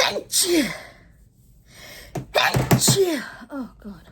Oh God.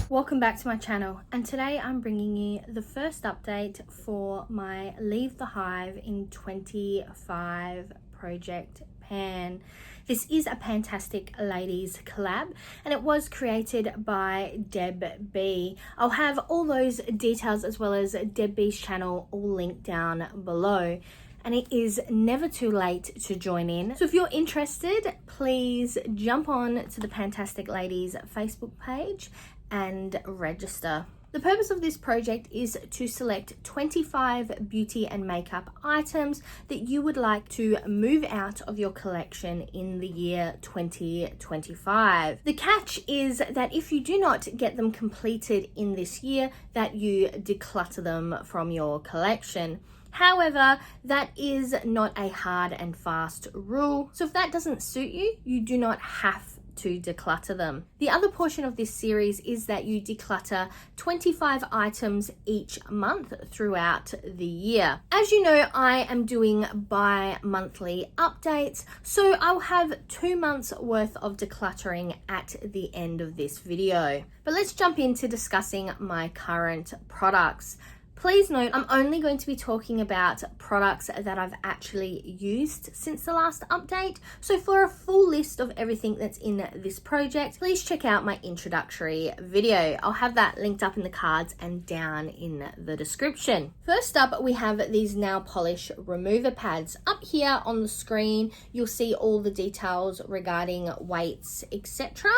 Welcome back to my channel, and today I'm bringing you the first update for my Leave the Hive in 25 project pan. This is a fantastic ladies collab, and it was created by Deb B. I'll have all those details as well as Deb B's channel all linked down below. And it is never too late to join in. So if you're interested, please jump on to the Fantastic Ladies Facebook page and register. The purpose of this project is to select 25 beauty and makeup items that you would like to move out of your collection in the year 2025. The catch is that if you do not get them completed in this year, that you declutter them from your collection. However, that is not a hard and fast rule. So if that doesn't suit you, you do not have to declutter them. The other portion of this series is that you declutter 25 items each month throughout the year. As you know, I am doing bi-monthly updates, so I'll have 2 months worth of decluttering at the end of this video. But let's jump into discussing my current products. Please note, I'm only going to be talking about products that I've actually used since the last update. So for a full list of everything that's in this project, please check out my introductory video. I'll have that linked up in the cards and down in the description. First up, we have these nail polish remover pads. Up here on the screen, you'll see all the details regarding weights, etc.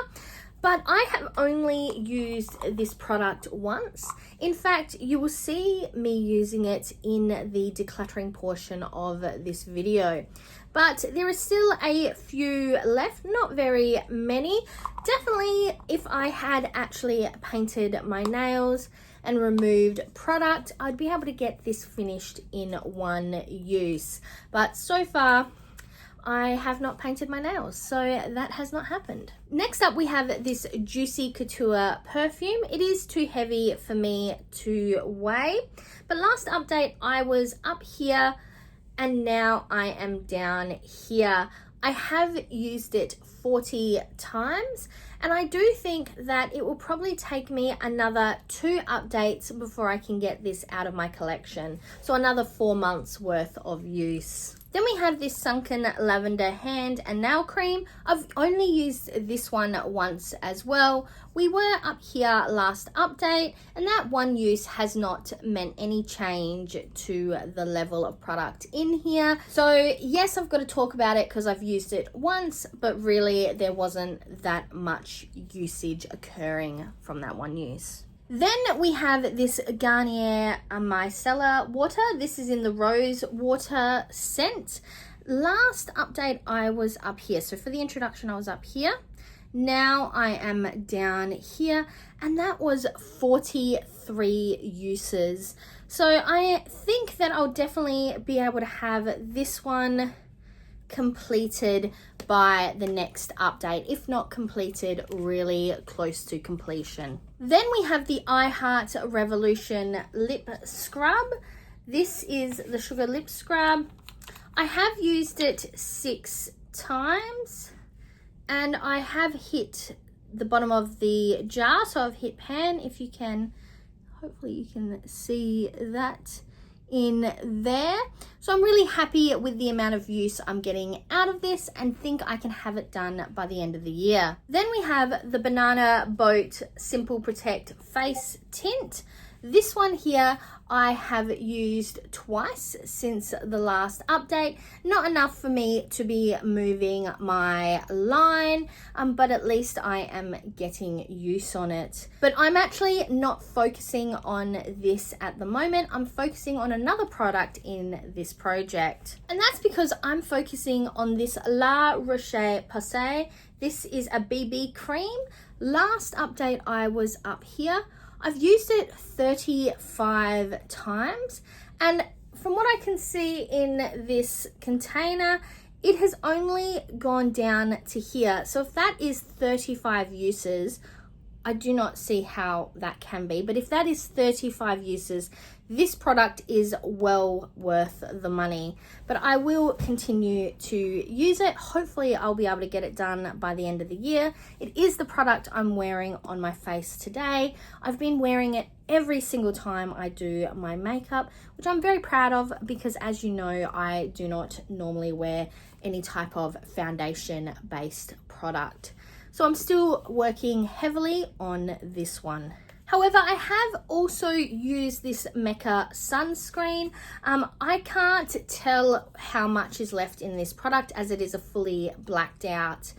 But I have only used this product once. In fact, you will see me using it in the decluttering portion of this video. But there are still a few left, not very many. Definitely, if I had actually painted my nails and removed product, I'd be able to get this finished in one use. But so far, I have not painted my nails, so that has not happened. Next up, we have this Juicy Couture perfume. It is too heavy for me to weigh, but last update I was up here and now I am down here. I have used it 40 times, and I do think that it will probably take me another 2 updates before I can get this out of my collection. So another 4 months worth of use. Then we have this Sunken Lavender Hand and Nail Cream. I've only used this one once as well. We were up here last update, and that one use has not meant any change to the level of product in here. So yes, I've got to talk about it because I've used it once, but really there wasn't that much usage occurring from that one use. Then we have this Garnier Micellar water. This is in the Rose Water scent. Last update I was up here. So for the introduction I was up here. Now I am down here, and that was 43 uses. So I think that I'll definitely be able to have this one completed by the next update, if not completed, really close to completion. Then we have the I Heart Revolution lip scrub. This is the Sugar Lip Scrub. I have used it 6 times, and I have hit the bottom of the jar, so I've hit pan. If you can, hopefully you can see that in there. So I'm really happy with the amount of use I'm getting out of this, and think I can have it done by the end of the year. Then we have the Banana Boat Simple Protect Face Tint. This one here I have used twice since the last update. Not enough for me to be moving my line, but at least I am getting use on it. But I'm actually not focusing on this at the moment. I'm focusing on another product in this project. And that's because I'm focusing on this La Roche-Posay. This is a BB cream. Last update I was up here. I've used it 35 times, and from what I can see in this container, it has only gone down to here. So if that is 35 uses, I do not see how that can be. But if that is 35 uses, this product is well worth the money. But I will continue to use it. Hopefully I'll be able to get it done by the end of the year. It is the product I'm wearing on my face today. I've been wearing it every single time I do my makeup, which I'm very proud of, because as you know, I do not normally wear any type of foundation based product. So I'm still working heavily on this one. However, I have also used this Mecca sunscreen. I can't tell how much is left in this product, as it is a fully blacked out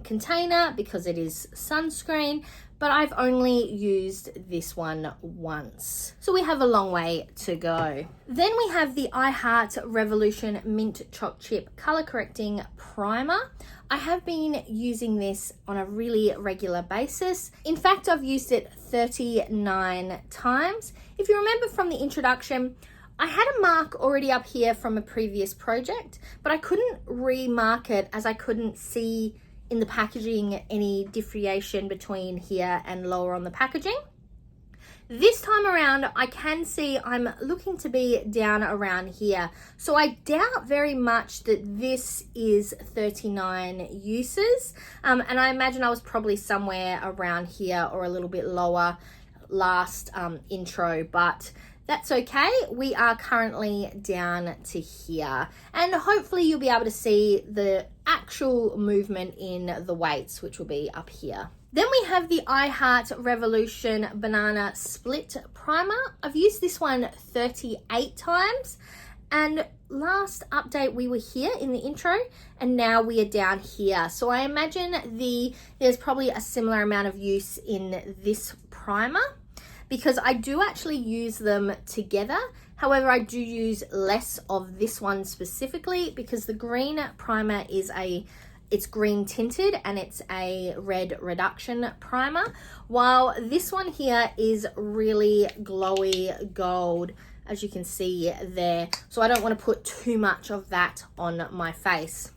container because it is sunscreen, but I've only used this one once. So we have a long way to go. Then we have the I Heart Revolution Mint Choc Chip Color Correcting Primer. I have been using this on a really regular basis. In fact, I've used it 39 times. If you remember from the introduction, I had a mark already up here from a previous project, but I couldn't remark it as I couldn't see in the packaging any differentiation between here and lower on the packaging. This time around, I can see I'm looking to be down around here. So I doubt very much that this is 39 uses. And I imagine I was probably somewhere around here or a little bit lower last intro, but that's okay. We are currently down to here. And hopefully you'll be able to see the actual movement in the weights, which will be up here. Then we have the I Heart Revolution Banana Split Primer. I've used this one 38 times, and last update we were here in the intro, and now we are down here. So I imagine there's probably a similar amount of use in this primer, because I do actually use them together. However, I do use less of this one specifically because the green primer it's green tinted and it's a red reduction primer, while this one here is really glowy gold, as you can see there. So I don't want to put too much of that on my face.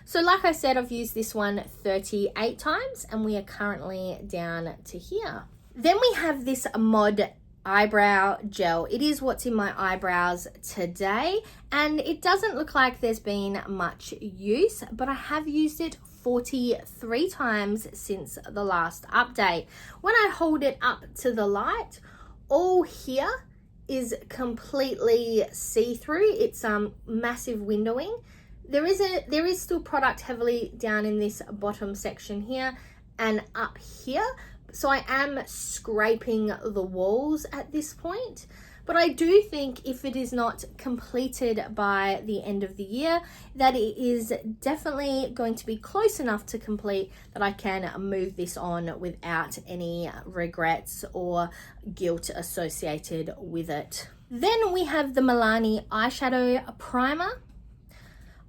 So like I said, I've used this one 38 times and we are currently down to here. Then we have this Mod eyebrow gel. It is what's in my eyebrows today, and it doesn't look like there's been much use, but I have used it 43 times since the last update. When I hold it up to the light, all here is completely see-through. It's massive windowing. There is still product heavily down in this bottom section here and up here. So I am scraping the walls at this point, but I do think if it is not completed by the end of the year, that it is definitely going to be close enough to complete that I can move this on without any regrets or guilt associated with it. Then we have the Milani eyeshadow primer.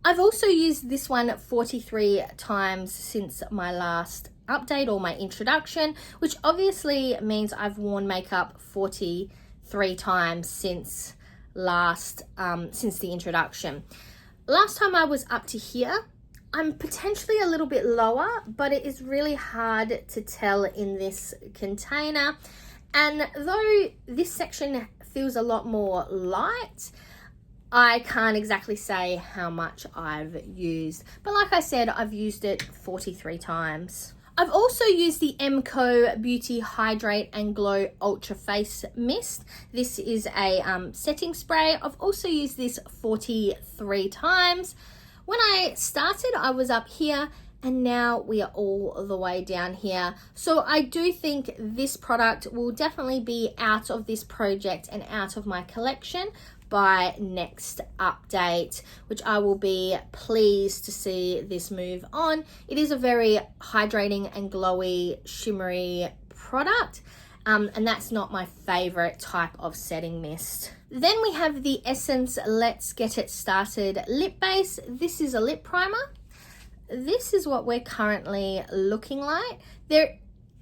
I've also used this one 43 times since my last update or my introduction, which obviously means I've worn makeup 43 times since the introduction. Last time I was up to here. I'm potentially a little bit lower, but it is really hard to tell in this container. And though this section feels a lot more light, I can't exactly say how much I've used, but like I said, I've used it 43 times. I've also used the MCO Beauty Hydrate and Glow Ultra Face Mist. This is a setting spray. I've also used this 43 times. When I started, I was up here, and now we are all the way down here. So I do think this product will definitely be out of this project and out of my collection by next update, which I will be pleased to see this move on. It is a very hydrating and glowy, shimmery product, and that's not my favorite type of setting mist. Then we have the Essence Let's Get It Started lip base. This is a lip primer. This is what we're currently looking like.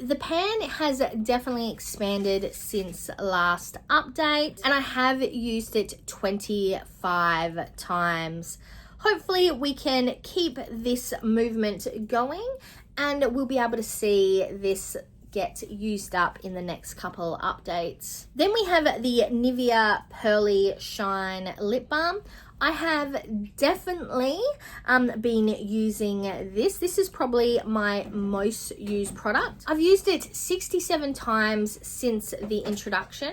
The pan has definitely expanded since last update, and I have used it 25 times. Hopefully we can keep this movement going and we'll be able to see this get used up in the next couple updates. Then we have the Nivea Pearly Shine Lip Balm. I have definitely been using this. This is probably my most used product. I've used it 67 times since the introduction.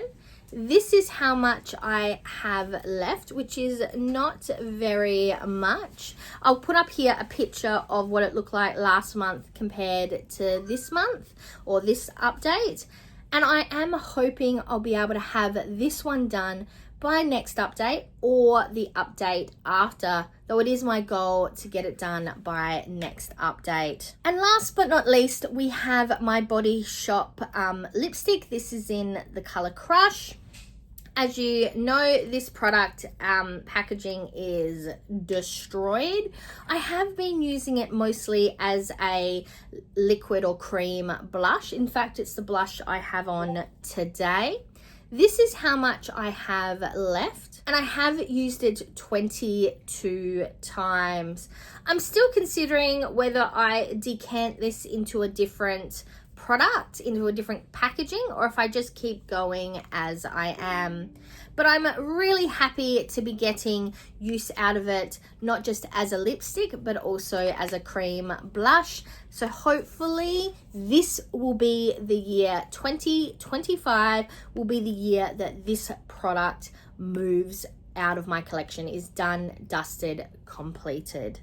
This is how much I have left, which is not very much. I'll put up here a picture of what it looked like last month compared to this month or this update. And I am hoping I'll be able to have this one done by next update or the update after, though it is my goal to get it done by next update. And last but not least, we have my Body Shop lipstick. This is in the color Crush. As you know, this product packaging is destroyed. I have been using it mostly as a liquid or cream blush. In fact, it's the blush I have on today. This is how much I have left, and I have used it 22 times. I'm still considering whether I decant this into a different product, into a different packaging, or if I just keep going as I am. But I'm really happy to be getting use out of it, not just as a lipstick, but also as a cream blush. So hopefully this will be the year 2025 will be the year that this product moves out of my collection, is done, dusted, completed.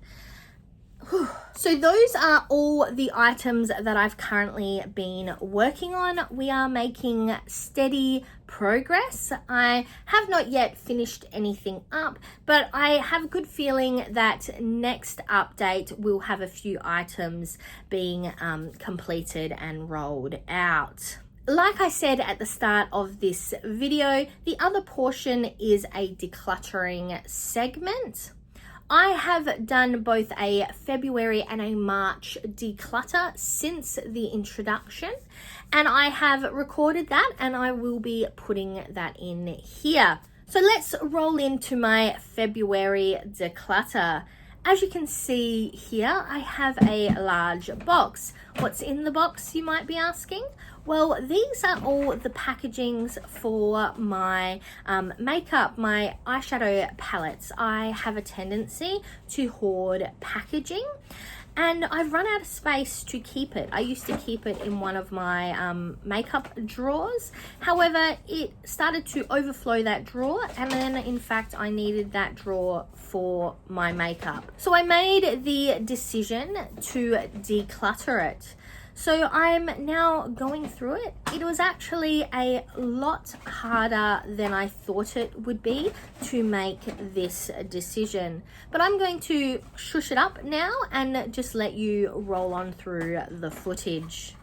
So those are all the items that I've currently been working on. We are making steady progress. I have not yet finished anything up, but I have a good feeling that next update we'll have a few items being completed and rolled out. Like I said at the start of this video, the other portion is a decluttering segment. I have done both a February and a March declutter since the introduction, and I have recorded that and I will be putting that in here. So let's roll into my February declutter. As you can see here, I have a large box. What's in the box, you might be asking? Well, these are all the packagings for my makeup, my eyeshadow palettes. I have a tendency to hoard packaging, and I've run out of space to keep it. I used to keep it in one of my makeup drawers. However, it started to overflow that drawer, and then in fact I needed that drawer for my makeup. So I made the decision to declutter it. So I'm now going through it. It was actually a lot harder than I thought it would be to make this decision. But I'm going to shush it up now and just let you roll on through the footage.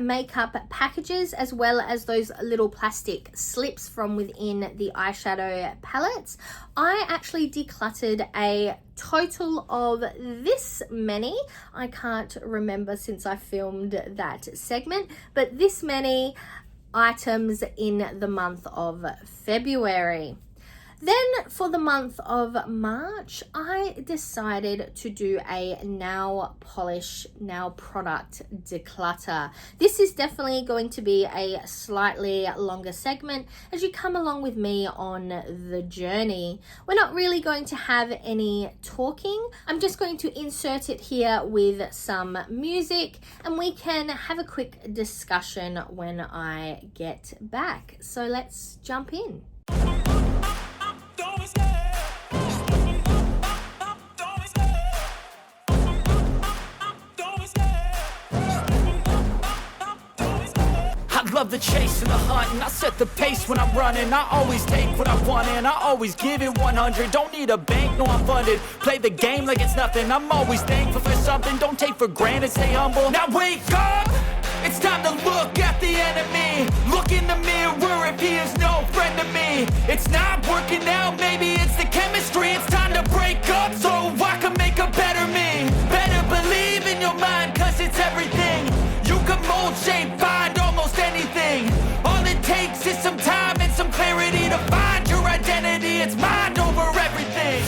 makeup packages as well as those little plastic slips from within the eyeshadow palettes. I actually decluttered a total of this many. I can't remember since I filmed that segment, but this many items in the month of February. Then for the month of March, I decided to do a nail polish, nail product declutter. This is definitely going to be a slightly longer segment as you come along with me on the journey. We're not really going to have any talking. I'm just going to insert it here with some music and we can have a quick discussion when I get back. So let's jump in. Love the chase and the hunt, and I set the pace when I'm running. I always take what I want and I always give it 100. Don't need a bank, no I'm funded. Play the game like it's nothing. I'm always thankful for something. Don't take for granted, stay humble. Now wake up! It's time to look at the enemy. Look in the mirror if he is no friend to me. It's not working out, maybe it's the chemistry. It's time to break up so I can make a better me. Better believe in your mind, cause it's everything. You can mold, shape, find almost anything. All it takes is some time and some clarity to find your identity. It's mind over everything.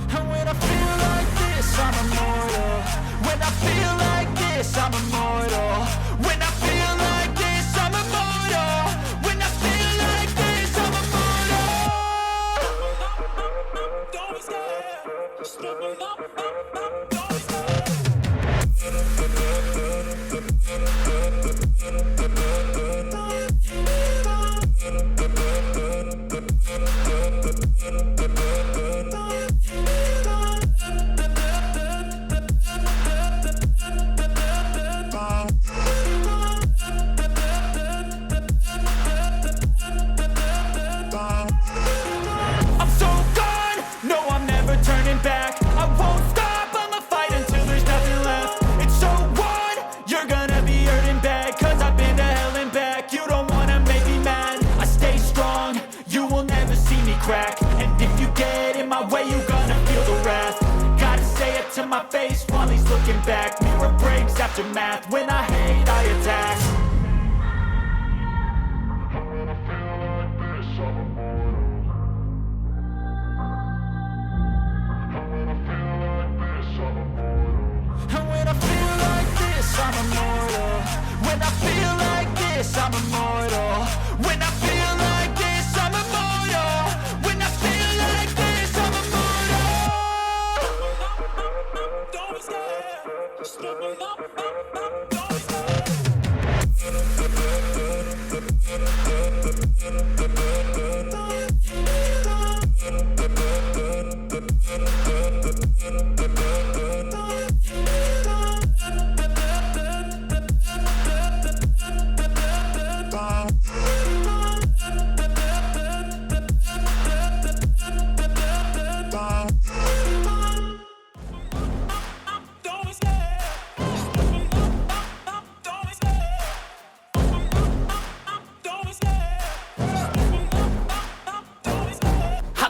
And when I feel like this, I'm immortal. When I feel like this, I'm immortal. When I feel like this, I'm immortal. When I feel like this, I'm immortal. Don't be scared. Step it up, don't be scared. I'm so gone, no I'm never turning back. I won't stop, I'ma fight until there's nothing left. It's so on, you're gonna be hurting bad. Cause I've been to hell and back. You don't wanna make me mad. I stay strong, you will never see me crack. And if you get in my way, you're gonna feel the wrath. Gotta say it to my face while he's looking back. Mirror breaks after math. When I hate, I attack. And when I feel like this, I'm immortal. When I feel like this, I'm immortal. When I feel like this, I'm immortal. When I feel like this, I'm immortal. Don't be scared. Step it up, don't be scared.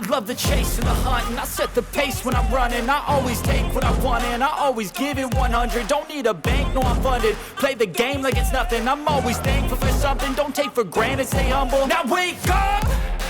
Love the chase and the hunt, and I set the pace when I'm running. I always take what I want and I always give it 100. Don't need a bank, no I'm funded. Play the game like it's nothing. I'm always thankful for something. Don't take for granted, stay humble. Now wake up!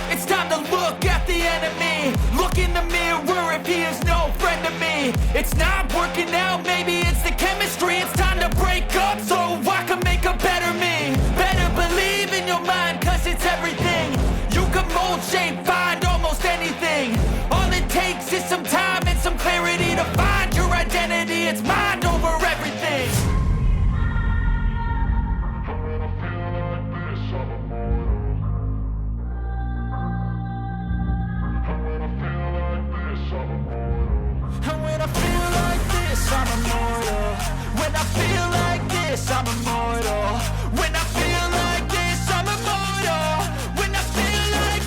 It's time to look at the enemy. Look in the mirror if he is no friend to me. It's not working out, maybe it's the chemistry. It's time to break up so I can make a better me. Better believe in your mind, cause it's everything. You can mold, shape, find almost anything. All it takes is some time and some clarity to find your identity. It's mind over everything. And when I feel like this, I'm immortal. When I feel like this, I'm immortal. When I feel like this, I'm immortal. When I feel like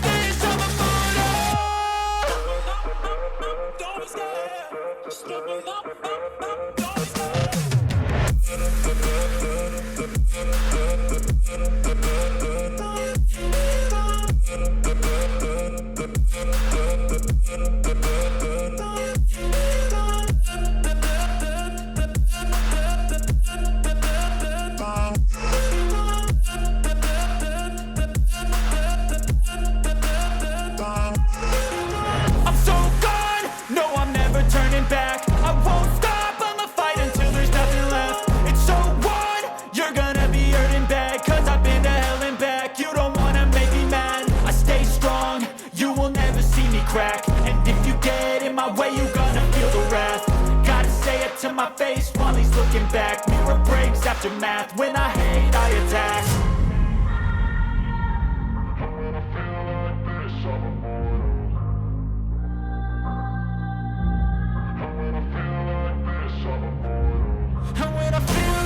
to my face while he's looking back. Mirror breaks after math. When I hate, I attack. And when I feel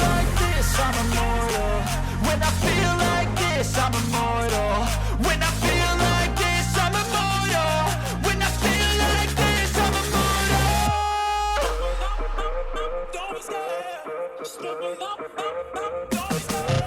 like this, I'm immortal. When I feel like this, I'm immortal. When I feel like this, I'm immortal. When I feel like this, I'm immortal. Don't be scared. Just let me know. Don't be scared.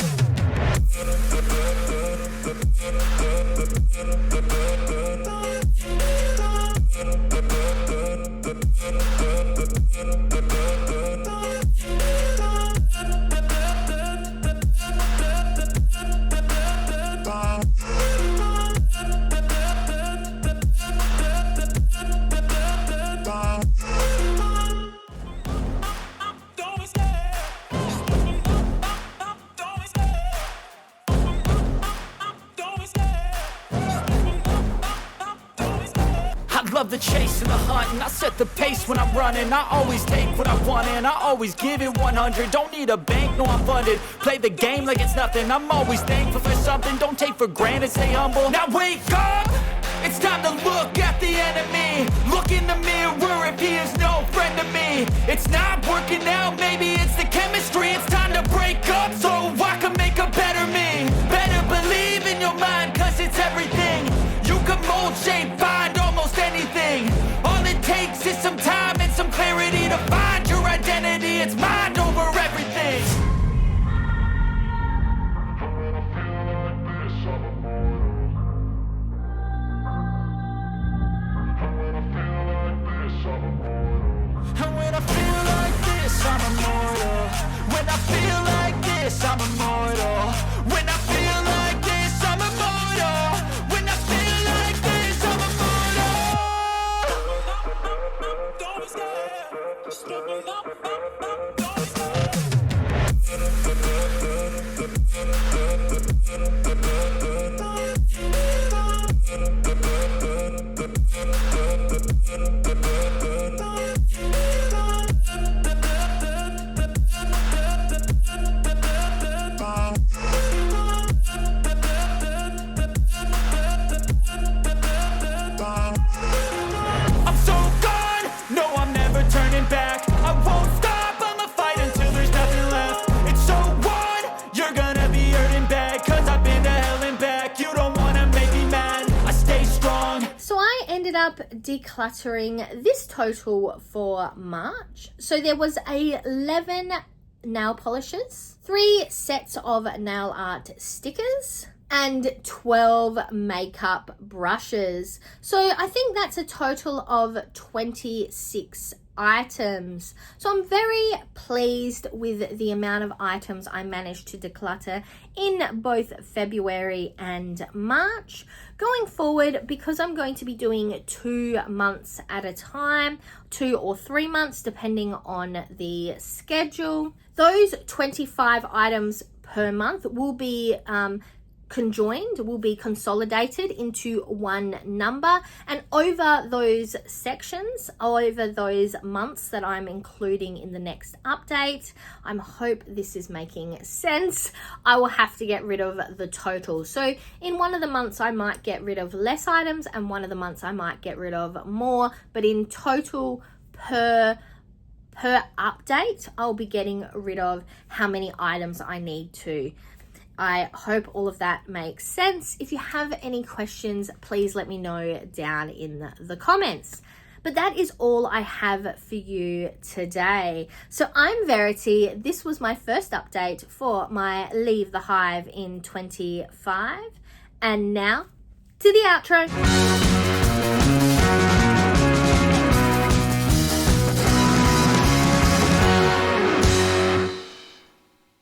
Love the chase and the hunt, and I set the pace when I'm running. I always take what I want and I always give it 100. Don't need a bank, no I'm funded. Play the game like it's nothing. I'm always thankful for something. Don't take for granted, stay humble. Now wake up! It's time to look at the enemy. Look in the mirror if he is no friend to me. It's not working out, maybe it's the chemistry. It's time to break up so I can make a better me. Better believe in your mind, cause it's everything. You can mold, shape, find almost anything. All it takes is some time and some clarity to find your identity. It's mind over everything. And when I feel like this, I'm immortal. When I feel like this, I'm immortal. When I feel like this, I'm immortal. When I feel like this, I'm immortal. Don't be scared. Just let me know. Don't be scared. Up decluttering this total for March. So there was 11 nail polishes, 3 sets of nail art stickers, and 12 makeup brushes. So I think that's a total of 26 items. So I'm very pleased with the amount of items I managed to declutter in both February and March. Going forward, because I'm going to be doing 2 months at a time, 2 or 3 months depending on the schedule, those 25 items per month will be conjoined, will be consolidated into one number, and over those sections, over those months that I'm including in the next update, I hope this is making sense, I will have to get rid of the total. So in one of the months I might get rid of less items, and one of the months I might get rid of more, but in total per update I'll be getting rid of how many items I need to. I hope all of that makes sense. If you have any questions, please let me know down in the comments. But that is all I have for you today. So I'm Verity. This was my first update for my Leave the Hive in 25. And now to the outro.